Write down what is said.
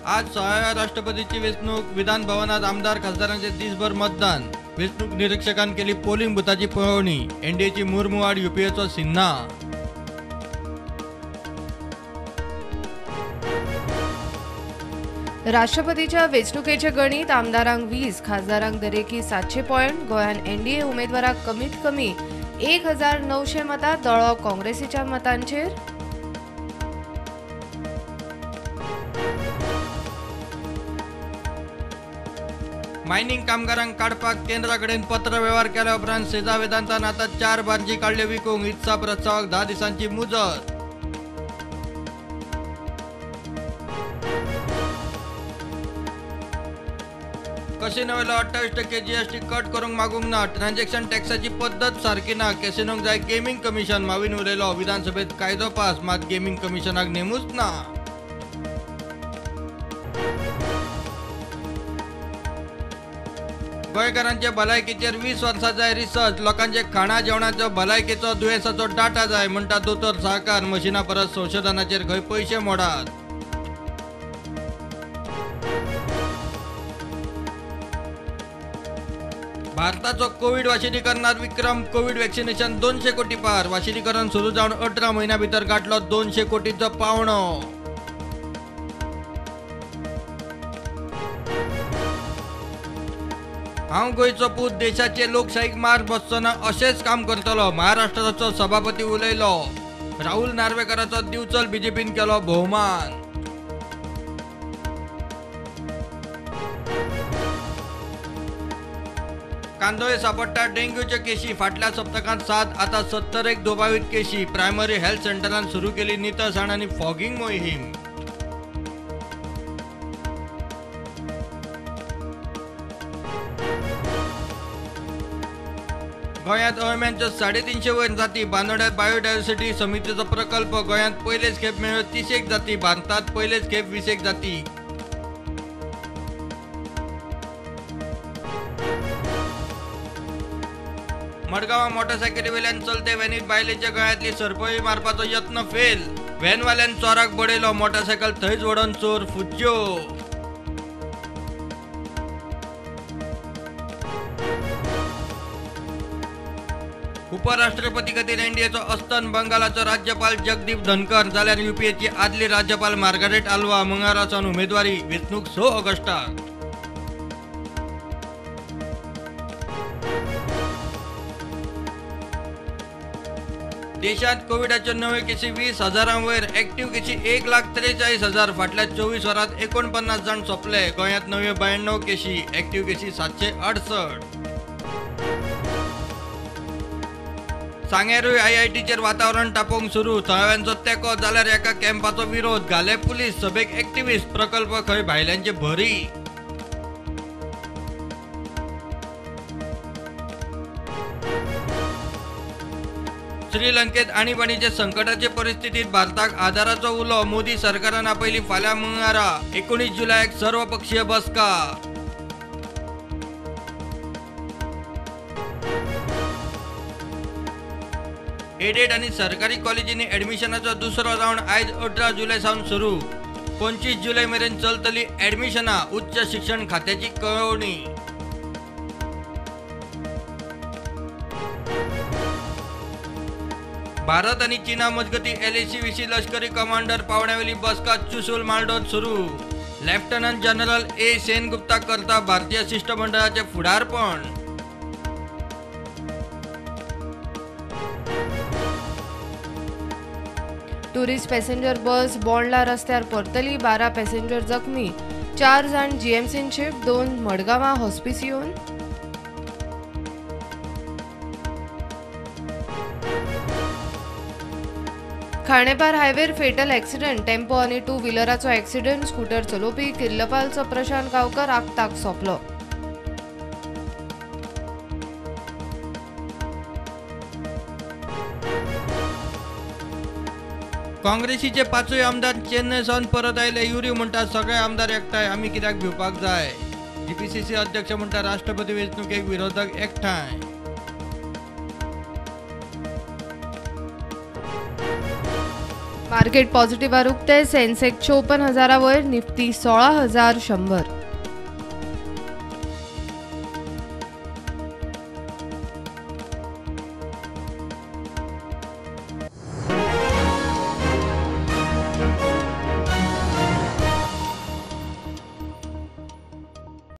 आज 6व्या राष्ट्रपतीची वेचणूक विधान भवनात आमदार खासदारांचे दिसभर मतदान वेचणूक निरीक्षकांनी केली पोलिंग बुथाची पळवणी एनडीएची मुरमुवाड यूपीएचा सिन्हा राष्ट्रपतीच्या वेचणुकेचे गणित आमदारांक 20 खासदारांक दरेकी 700 पॉइंट गोंयान एनडीए उमेदवाराक कमीत कमी 1900 मतां दळो काँग्रेसीच्या मतांचेर मायनिंग कामगारांक काडपाक केंद्राकडेन पत्र व्यवहार केल्या उपरांत सेजा वेदांतान आता 4 बार्जी काढले विकूंक इत्सा प्रस्तावाक 10 दिसांची मुजत कसिनोवेलो 28% जीएसटी कट करूंक मागूंक ना ट्रान्झॅक्शन टॅक्साची पद्दत सारकी ना कॅसिनोक जाय गेमिंग कमिशन माविन उलयलो विधानसभेत कायदो पास मात गेमिंग कमिशनाक नेमूच ना गोंयकारांचे भलायकेचेर 20 वर्सां जाय रिसर्च लोकांचे खाणा जेवणाचो भलायकेचो दुयेंसाचो डाटा जाय म्हणटा दोतोर सहकार मशिना परस संशोधनाचेर खंय पयशे मोडात भारताचो कोविड वाशिनीकरणात विक्रम कोविड वॅक्सिनेशन 200 कोटी पार वाशिनीकरण सुरू जावन 18 महिन्या भितर गाठलो 200 कोटीचो पावणो हांव गोंयचो पूत देशाचे लोकशाहीक मार्ग बसचो अशेंच काम करतलो महाराष्ट्राचो सभापती उलयलो राहुल नार्वेकराचो दिवचल बीजेपीन केलो भोवमान कांदोळे सापडटा डेंग्यूचे केशी फाटल्या सप्तकांत 7 आता 71 दुबावित केशी प्रायमरी हेल्थ सेंटरान सुरू केली नितळसाण आनी फॉगिंग मोहीम गोंयांत अळम्यांच्यो 350 वयर जाती बांदोड्यात बायोडायव्हर्सिटी समितीचो प्रकल्प गोंयांत पयलेच खेप मेळ्ळ्यो 30 जाती भारतात पयलेच खेप 20 जाती मडगांवां मोटरसायकली वेल्यान चलते व्हॅनीत बायलेच्या गळ्यांतली सरपळी मारपाचो यत्न फेल व्हॅनवाल्यान चोराक बडयलो मोटरसायकल थंयच वडोवन चोर फुज्यो उपराष्ट्रपती खातीर एनडीएचो अस्तन बंगालाचो राज्यपाल जगदीप धनकर जाल्यार यूपीएची आदली राज्यपाल मार्गारेट आल्वा मंगळारासावन उमेदवारी वेचणूक 6 ऑगस्टाक देशात कोविडाच्यो नव्यो केसी 20,000 वयर एक्टिव्ह केसी 1,43,000 फाटल्या 24 वरांत 49 जाण सोंपले गोंयांत नव्यो 92 केसी एक्टिव्ह केसी 768 सांगेरूय आयआयटीचेर वातावरण तापोवंक सुरू थळाव्यांचो तेंको जाल्यार एका कॅम्पाचो विरोध घाले पुलीस सभेक एक्टिव्हिस्ट प्रकल्प खंय भायल्यांचे भरी श्रीलंकेत आणीबाणीचे संकटाचे परिस्थितीत भारताक आधाराचो उलो मोदी सरकारान आपयली फाल्यां मंगळारा 19 जुलयाक सर्वपक्षीय बसका एडेड आणि सरकारी कॉलेजींनी ऍडमिशनाचो दुसरो राऊंड आयज 18 जुलय सावन सुरू 25 जुलय मेरेन चलतली ऍडमिशनां उच्च शिक्षण खात्याची कळवणी भारत आणि चीना मजगती एलएसी विशी लष्करी कमांडर पावण्यावेली बसका चुशूल मालदोत सुरू लेफ्टनंट जनरल ए सेनगुप्ता करता भारतीय शिष्टमंडळाचे फुडारपण टुरिस्ट पॅसेंजर बस बोंडला रस्त्यार परतली 12 पॅसेंजर जखमी 4 जाण जीएमसीन शिफ्ट 2 मडगांवां हॉस्पिस येवन खाणेपार हायवेर फेटल ॲक्सिडेंट टेम्पो आनी 2 व्हिलराचो ॲक्सिडेंट स्कूटर चलोवपी किर्लपालचो प्रशांत गांवकर आगताक सोंपलो काँग्रेसीचे 5 आमदार चेन्नई सावन परत आयले युरियो म्हणटा सगळे आमदार एकठांय आमी कित्याक भिवपाक जाय जीपीसीसी अध्यक्ष म्हणटा राष्ट्रपती वेंचणुकेक विरोधक एकठांय मार्केट पॉझिटिव्ह उक्ते सेन्सेक्स 54,000 वयर, निफ्टी 16,100.